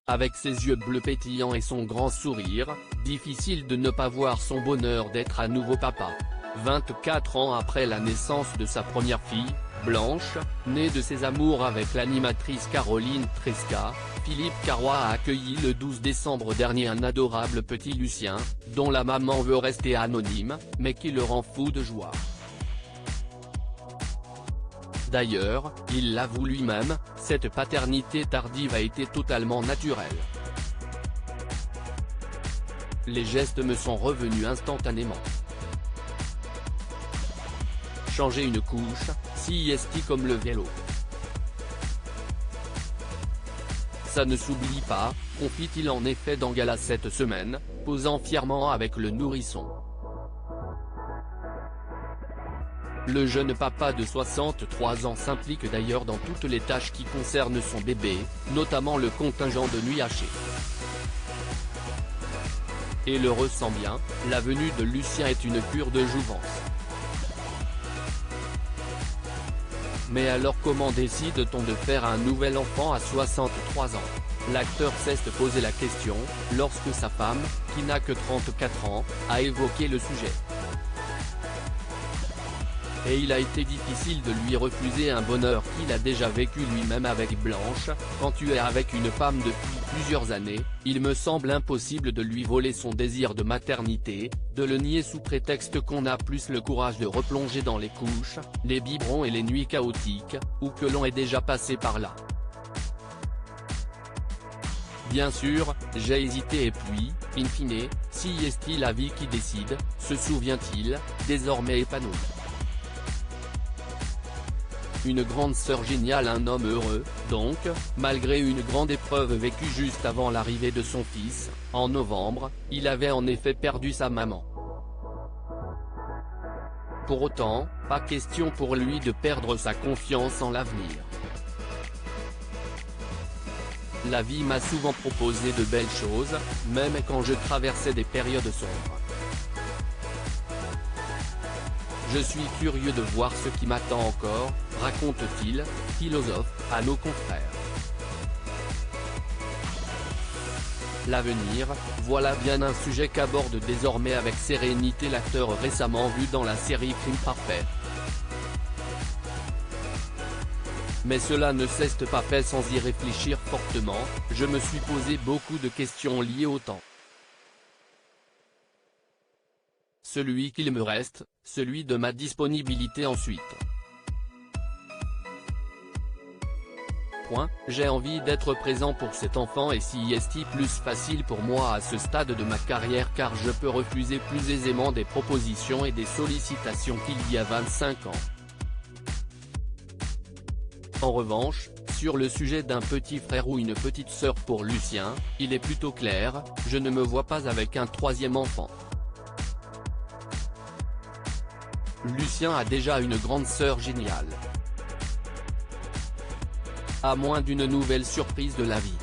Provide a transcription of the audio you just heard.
Avec ses yeux bleus pétillants et son grand sourire, difficile de ne pas voir son bonheur d'être à nouveau papa. 24 ans après la naissance de sa première fille, Blanche, née de ses amours avec l'animatrice Caroline Tresca, Philippe Carrois a accueilli le 12 décembre dernier un adorable petit Lucien, dont la maman veut rester anonyme, mais qui le rend fou de joie. D'ailleurs, il l'avoue lui-même, cette paternité tardive a été totalement naturelle. Les gestes me sont revenus instantanément. Changer une couche, CIST comme le vélo. Ça ne s'oublie pas, confie-t-il en effet dans Gala cette semaine, posant fièrement avec le nourrisson. Le jeune papa de 63 ans s'implique d'ailleurs dans toutes les tâches qui concernent son bébé, notamment le contingent de nuit hachée. Et le ressent bien, la venue de Lucien est une cure de jouvence. Mais alors comment décide-t-on de faire un nouvel enfant à 63 ans? L'acteur s'est posé la question, lorsque sa femme, qui n'a que 34 ans, a évoqué le sujet. Et il a été difficile de lui refuser un bonheur qu'il a déjà vécu lui-même avec Blanche. Quand tu es avec une femme depuis plusieurs années, il me semble impossible de lui voler son désir de maternité, de le nier sous prétexte qu'on a plus le courage de replonger dans les couches, les biberons et les nuits chaotiques, ou que l'on est déjà passé par là. Bien sûr, j'ai hésité et puis, in fine, si est-il la vie qui décide, se souvient-il, désormais épanoui. Une grande sœur géniale, un homme heureux, donc, malgré une grande épreuve vécue juste avant l'arrivée de son fils, en novembre, il avait en effet perdu sa maman. Pour autant, pas question pour lui de perdre sa confiance en l'avenir. La vie m'a souvent proposé de belles choses, même quand je traversais des périodes sombres. Je suis curieux de voir ce qui m'attend encore, raconte-t-il, philosophe, à nos confrères. L'avenir, voilà bien un sujet qu'aborde désormais avec sérénité l'acteur récemment vu dans la série Crime Parfait. Mais cela ne s'est pas fait sans y réfléchir fortement, je me suis posé beaucoup de questions liées au temps. Celui qu'il me reste, celui de ma disponibilité ensuite. J'ai envie d'être présent pour cet enfant et si est plus facile pour moi à ce stade de ma carrière car je peux refuser plus aisément des propositions et des sollicitations qu'il y a 25 ans. En revanche, sur le sujet d'un petit frère ou une petite sœur pour Lucien, il est plutôt clair, je ne me vois pas avec un troisième enfant. Lucien a déjà une grande sœur géniale. À moins d'une nouvelle surprise de la vie.